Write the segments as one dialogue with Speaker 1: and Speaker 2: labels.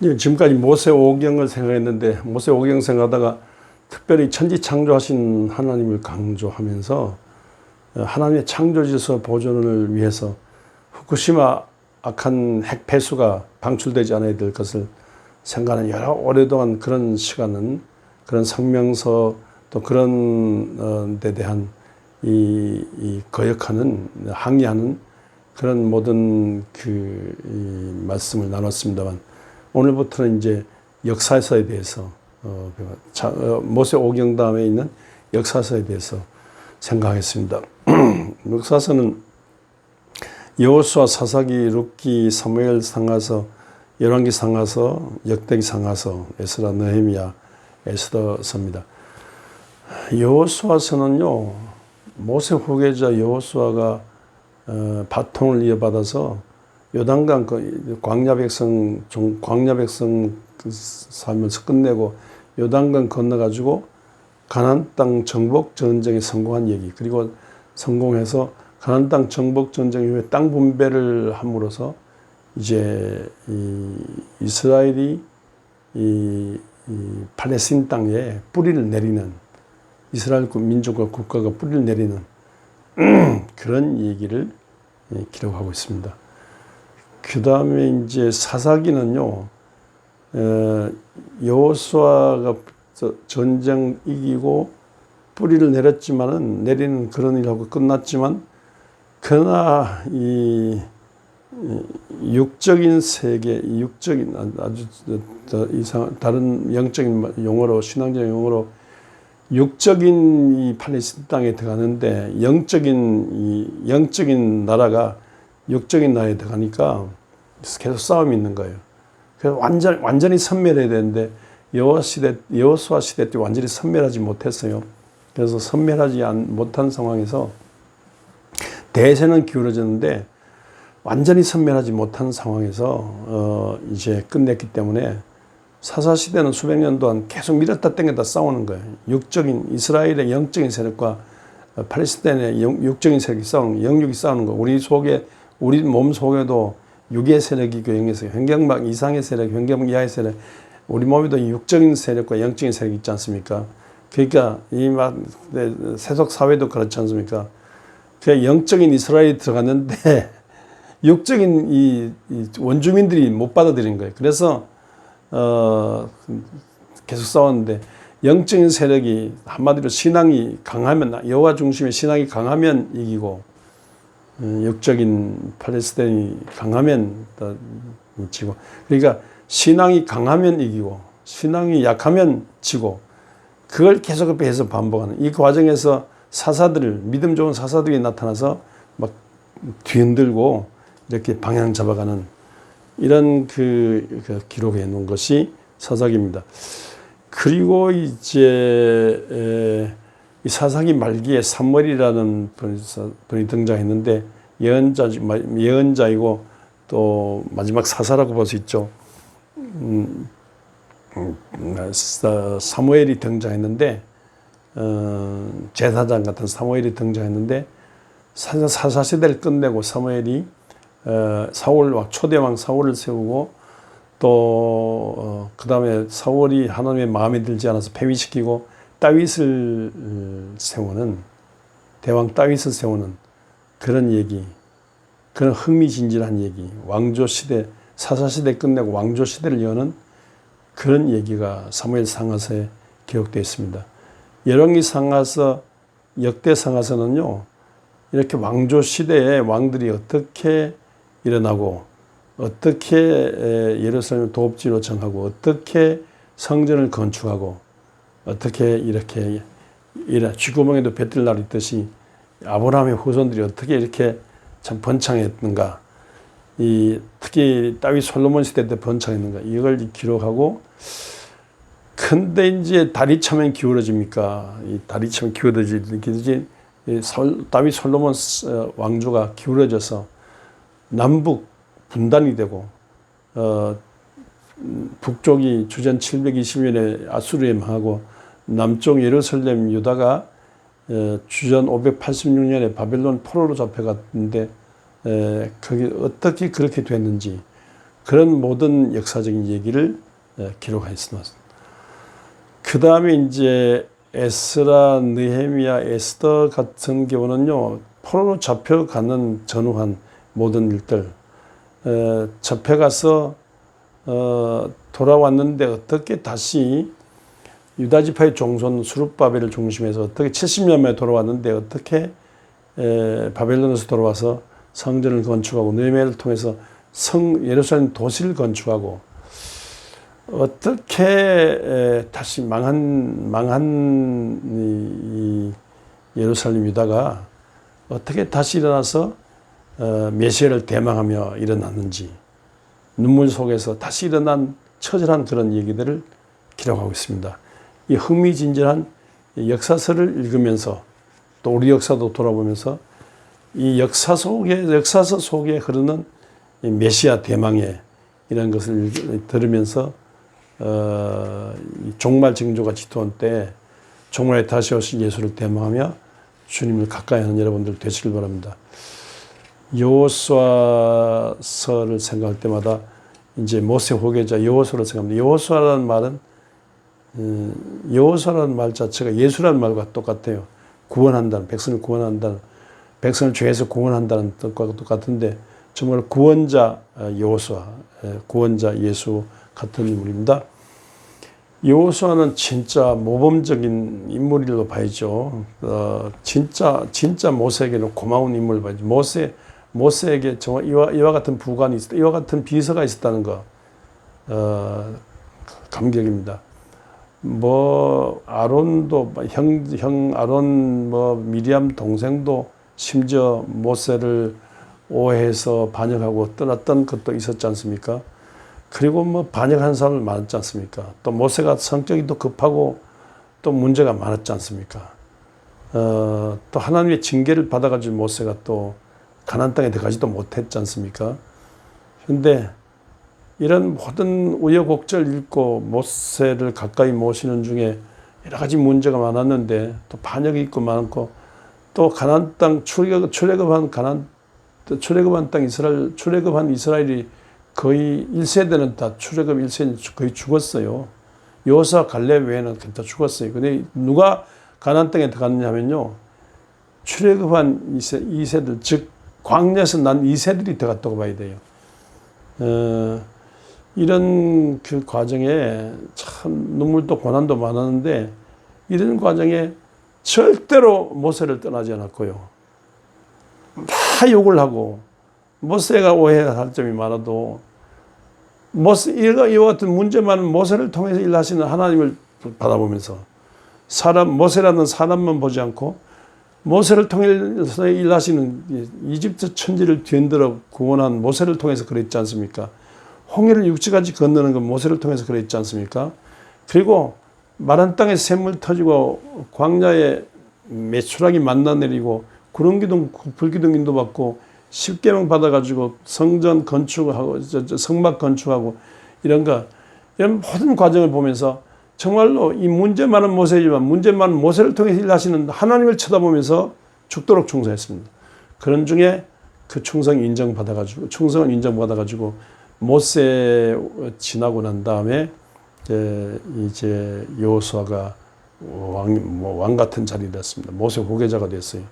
Speaker 1: 예, 지금까지 모세 오경을 생각했는데 모세 오경 생각하다가 특별히 천지 창조하신 하나님을 강조하면서 하나님의 창조지서 보존을 위해서 후쿠시마 악한 핵 폐수가 방출되지 않아야 될 것을 생각하는 여러 오랫동안 그런 시간은 그런 성명서 또 그런 데 대한 이 거역하는 항의하는 그런 모든 이 말씀을 나눴습니다만 오늘부터는 이제 역사서에 대해서 모세 오경 다음에 있는 역사서에 대해서 생각하겠습니다. 역사서는 여호수아, 사사기, 룻기, 사무엘 상하서, 열왕기 상하서, 역대기 상하서, 에스라, 느헤미야, 에스더서입니다. 여호수아서는요, 모세 후계자 여호수아가 바통을 이어받아서 요단강 광야 백성 살면서 끝내고 요단강 건너가지고 가나안 땅 정복 전쟁에 성공한 얘기, 그리고 성공해서 가나안 땅 정복 전쟁 이후에 땅 분배를 함으로써 이제 이스라엘이 이 팔레스틴 땅에 뿌리를 내리는, 이스라엘 민족과 국가가 뿌리를 내리는 그런 얘기를 기록하고 있습니다. 그 다음에 이제 사사기는요, 여호수아가 전쟁 이기고 뿌리를 내리는 그런 일하고 끝났지만, 그러나 이 육적인 세계, 아주 다른 영적인 용어로, 신앙적인 용어로 육적인 이 팔레스틴 땅에 들어가는데 영적인 나라가 육적인 나라에 들어가니까 계속 싸움이 있는 거예요. 그래서 완전히 섬멸해야 되는데 여호수아 시대 때 완전히 섬멸하지 못했어요. 그래서 섬멸하지 못한 상황에서 대세는 기울어졌는데 완전히 섬멸하지 못한 상황에서 이제 끝냈기 때문에 사사 시대는 수백 년 동안 계속 밀었다 당겼다 싸우는 거예요. 육적인 이스라엘의 영적인 세력과 팔레스타인의 육적인 세력이 영육이 싸우는 거. 우리 몸 속에도 육의 세력이 있고 영의 세력, 현경막 이상의 세력, 현경막 이하의 세력, 우리 몸에도 육적인 세력과 영적인 세력이 있지 않습니까? 그러니까 세속 사회도 그렇지 않습니까? 그 영적인 이스라엘이 들어갔는데 육적인 이 원주민들이 못 받아들인 거예요. 그래서 계속 싸웠는데, 영적인 세력이 한마디로 신앙이 강하면, 여호와 중심의 신앙이 강하면 이기고, 육적인 팔레스타인이 강하면 지고, 그러니까 신앙이 강하면 이기고 신앙이 약하면 지고, 그걸 계속해서 반복하는 이 과정에서 믿음 좋은 사사들이 나타나서 막 뒤흔들고 이렇게 방향 잡아가는 이런 그 기록해 놓은 것이 사사기입니다. 그리고 이제 이 사사기 말기에 사무엘이라는 분이 등장했는데 예언자이고 또 마지막 사사라고 볼 수 있죠. 사무엘이 등장했는데 제사장 같은 사무엘이 등장했는데 사사 시대를 끝내고 사무엘이 초대왕 사울을 세우고 또 그다음에 사울이 하나님의 마음에 들지 않아서 폐위시키고 다윗을 세우는, 대왕 다윗을 세우는 그런 얘기, 그런 흥미진진한 얘기, 왕조 시대, 사사 시대 끝내고 왕조 시대를 여는 그런 얘기가 사무엘 상하서에 기록되어 있습니다. 열왕기 상하서, 역대 상하서는요, 이렇게 왕조 시대에 왕들이 어떻게 일어나고, 어떻게 예루살렘을 도읍지로 정하고, 어떻게 성전을 건축하고, 어떻게 이렇게 쥐구멍에도 뱃들 있듯이 아브라함의 후손들이 어떻게 이렇게 참 번창했는가, 특히 다윗 솔로몬 시대 때 번창했는가, 이걸 기록하고, 근데 이제 다리 차면 기울어집니까? 이 다리 차면 기울어지지, 다윗 솔로몬 왕조가 기울어져서 남북 분단이 되고, 북쪽이 주전 720년에 아수르에 망하고, 남쪽 예루살렘 유다가 주전 586년에 바벨론 포로로 잡혀갔는데, 그게 어떻게 그렇게 됐는지, 그런 모든 역사적인 얘기를 기록하였습니다. 그 다음에 이제 에스라, 느헤미야, 에스더 같은 경우는요, 포로로 잡혀가는 전후한 모든 일들, 잡혀가서 돌아왔는데 어떻게 다시 유다 지파의 종손 수룹바벨을 중심해서 어떻게 70년 만에 돌아왔는데 어떻게 바벨론에서 돌아와서 성전을 건축하고 느헤미야를 통해서 예루살렘 도시를 건축하고 어떻게 다시 망한 이 예루살렘 유다가 어떻게 다시 일어나서 메시아를 대망하며 일어났는지 눈물 속에서 다시 일어난 처절한 그런 얘기들을 기록하고 있습니다. 이 흥미진진한 역사서를 읽으면서 또 우리 역사도 돌아보면서 이 역사서 속에 흐르는 메시아 대망의 이런 것을 들으면서 종말 징조가 짙어온 때 종말에 다시 오실 예수를 대망하며 주님을 가까이 하는 여러분들 되시길 바랍니다. 여호수아서를 생각할 때마다 이제 모세 후계자 여호수아를 생각합니다. 여호수아라는 말 자체가 예수라는 말과 똑같아요. 구원한다는, 백성을 구원한다는, 백성을 죄에서 구원한다는 뜻과 똑같은데 정말 구원자 여호수아, 구원자 예수 같은 인물입니다. 여호수아는 진짜 모범적인 인물로 봐야죠. 진짜 모세에게는 고마운 인물을 봐야죠. 모세에게 정말 이와 같은 부관이 있었다, 이와 같은 비서가 있었다는 거, 감격입니다. 아론도, 형 아론, 미리암 동생도 심지어 모세를 오해해서 반역하고 떠났던 것도 있었지 않습니까? 그리고 반역한 사람을 많았지 않습니까? 또 모세가 성격이 또 급하고 또 문제가 많았지 않습니까? 또 하나님의 징계를 받아가지고 모세가 또 가나안 땅에 들어가지도 못했지 않습니까? 그런데 이런 모든 우여곡절 읽고 모세를 가까이 모시는 중에 여러 가지 문제가 많았는데 또 반역이 있고 많고 또 가나안 땅 출애굽한 땅 출애굽한 이스라엘이 거의 1세대는 다 출애굽 1세대는 거의 죽었어요. 여호수아 갈렙 외에는 다 죽었어요. 근데 누가 가나안 땅에 들어갔느냐 하면요, 출애굽한 2세들, 즉 광야에서 난 2세들이 들어갔다고 봐야 돼요. 이런 그 과정에 참 눈물도 고난도 많았는데 이런 과정에 절대로 모세를 떠나지 않았고요. 다 욕을 하고 모세가 오해할 점이 많아도 이와 같은 문제 많은 모세를 통해서 일하시는 하나님을 바라보면서 모세라는 사람만 보지 않고 모세를 통해서 일하시는 이집트 천지를 뒤흔들어 구원한 모세를 통해서 그랬지 않습니까? 홍해를 육지까지 건너는 건 모세를 통해서 그랬지 않습니까? 그리고 마른 땅에 샘물 터지고 광야에 메추라기 만나 내리고 구름기둥 불기둥 인도받고 10계명 받아가지고 성전 건축하고 성막 건축하고 이런 모든 과정을 보면서 정말로 이 문제 많은 모세지만 문제 많은 모세를 통해 일하시는 하나님을 쳐다보면서 죽도록 충성했습니다. 그런 중에 그 충성을 인정받아가지고 모세 지나고 난 다음에 이제 여호수아가 왕 같은 자리를 했습니다. 모세 후계자가 됐어요.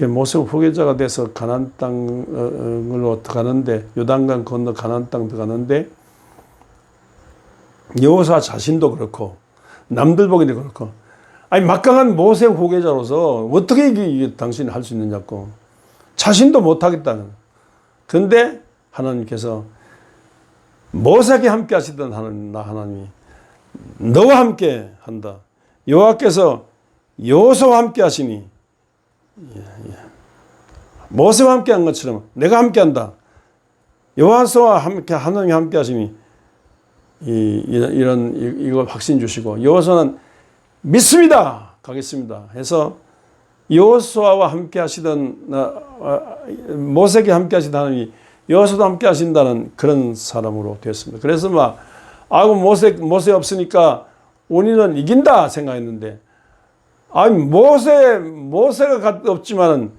Speaker 1: 모세 후계자가 돼서 가나안 땅으로 들어가는데 요단강 건너 가나안 땅 들어가는데 여호수아 자신도 그렇고 남들 보기도 그렇고 막강한 모세 후계자로서 어떻게 이게 당신이 할 수 있느냐고 자신도 못하겠다는. 그런데 하나님께서 모세에게 함께 하시던 하나님이 너와 함께 한다. 여호와께서 여호수아와 함께 하시니 모세와 함께 한 것처럼 내가 함께 한다. 여호수아와 함께 하나님이 함께 하시니 이걸 확신 주시고 여호수아는 믿습니다. 가겠습니다. 해서 여호수아와 함께 하시던 모세에게 함께 하시던 하나님이 여호수아도 함께 하신다는 그런 사람으로 되었습니다. 그래서 모세 없으니까 우리는 이긴다 생각했는데 모세가 없지만은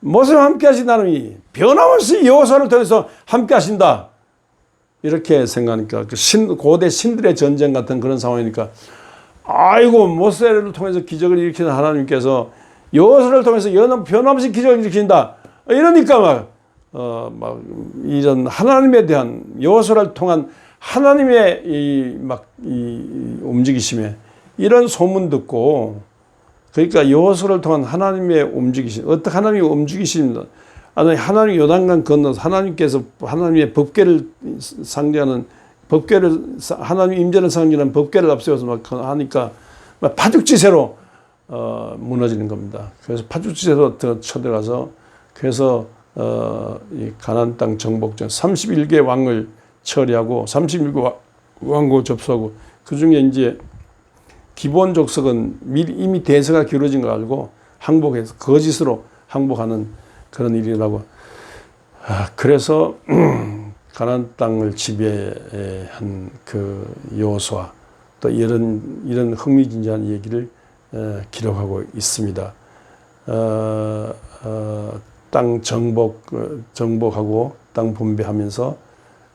Speaker 1: 모세와 함께 하신 하나님이 변함없이 여호수아를 통해서 함께 하신다. 이렇게 생각하니까 고대 신들의 전쟁 같은 그런 상황이니까 아이고 모세를 통해서 기적을 일으키는 하나님께서 여호수아를 통해서 변함없이 기적을 일으킨다. 이러니까 막 이런 하나님에 대한 여호수아를 통한 하나님의 이 움직이심에 이런 소문 듣고 그러니까 여호수아를 통한 하나님의 움직이심 어떻게 하나님이 움직이십니다. 하나님 요단강 건너서 하나님께서 하나님의 법궤를 상징하는 하나님 임재를 상징하는 법궤를 앞세워서 막 하니까 막 파죽지세로 무너지는 겁니다. 그래서 파죽지세로 쳐들어가서 그래서 이 가나안 땅 정복전 31개 왕을 처리하고 31개 왕국 접수하고 그 중에 이제 기본 족속은 이미 대세가 기울어진 걸 알고 항복해서 거짓으로 항복하는 그런 일이라고. 그래서 가나안 땅을 지배한 그 여호수아 또 이런 흥미진진한 얘기를 기록하고 있습니다. 땅 정복하고 땅 분배하면서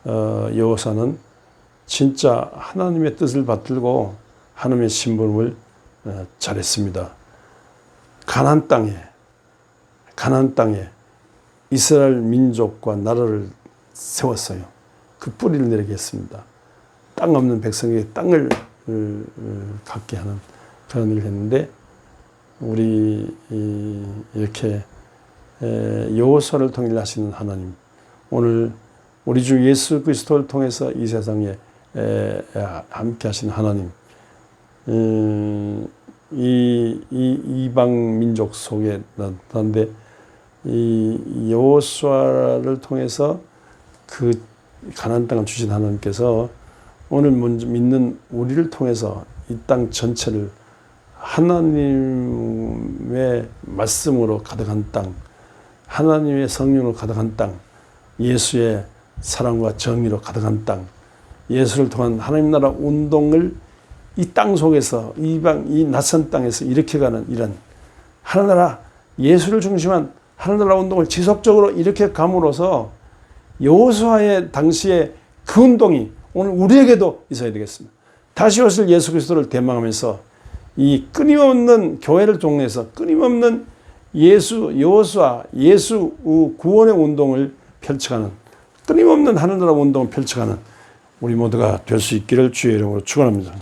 Speaker 1: 여호수아는 진짜 하나님의 뜻을 받들고 하나님의 심부름을 잘했습니다. 가나안 땅에 이스라엘 민족과 나라를 세웠어요. 그 뿌리를 내리게 했습니다. 땅 없는 백성에게 땅을 갖게 하는 그런 일을 했는데 우리 이렇게 여호수아를 통일 하시는 하나님, 오늘 우리 주 예수 그리스도를 통해서 이 세상에 함께 하시는 하나님, 이 이방 민족 속에 나타난데 이 여호수아를 통해서 그 가나안 땅을 주신 하나님께서 오늘 먼저 믿는 우리를 통해서 이 땅 전체를 하나님의 말씀으로 가득한 땅, 하나님의 성령으로 가득한 땅, 예수의 사랑과 정의로 가득한 땅, 예수를 통한 하나님 나라 운동을 이 땅 속에서 이 낯선 땅에서 일으켜가는 이런 하나나라 예수를 중심한 하나나라 운동을 지속적으로 일으켜 감으로써 여호수아의 당시에 그 운동이 오늘 우리에게도 있어야 되겠습니다. 다시 오실 예수 그리스도를 대망하면서 이 끊임없는 교회를 통해서 끊임없는 여호수아 예수 구원의 운동을 펼쳐가는 끊임없는 하나나라 운동을 펼쳐가는 우리 모두가 될 수 있기를 주의 이름으로 축원합니다.